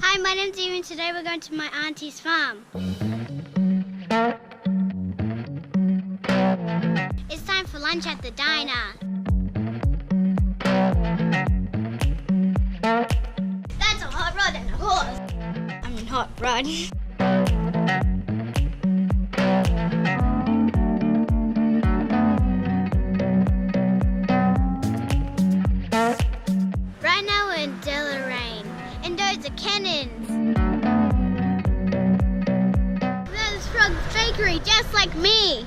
Hi, my name's Evie and today we're going to my auntie's farm. It's time for lunch at the diner. That's a hot rod and a horse. I mean hot rod. Right now we're in Deloraine, and those are cannons. There's Frog's Bakery, just like me.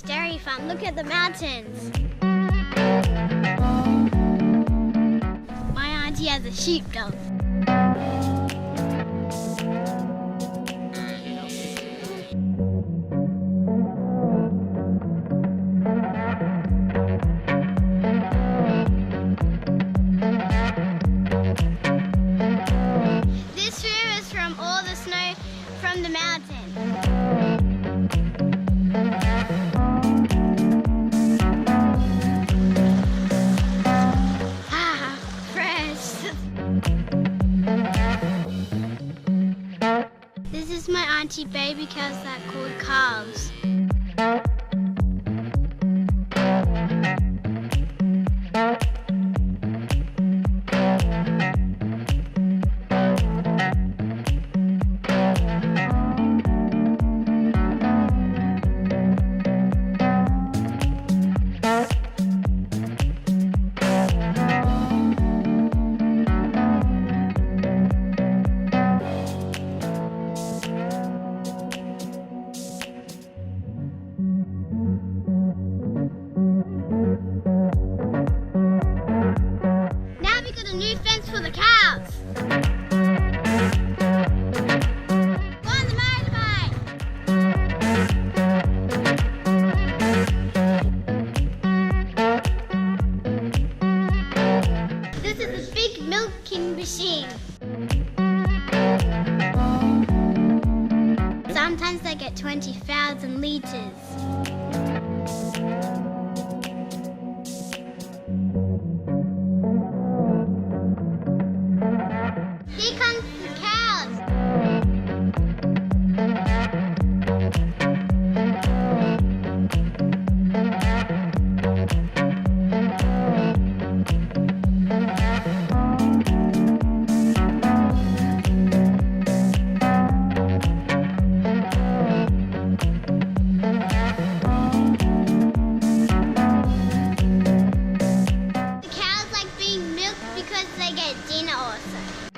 Dairy farm. Look at the mountains. My auntie has a sheepdog. This view is from all the snow from the mountain. This is my auntie baby cows that are called calves. A new fence for the cows. Go on the motorbike. This is a big milking machine. Sometimes they get 20,000 litres. Here comes the cows. The cows like being milked because they get dinner also.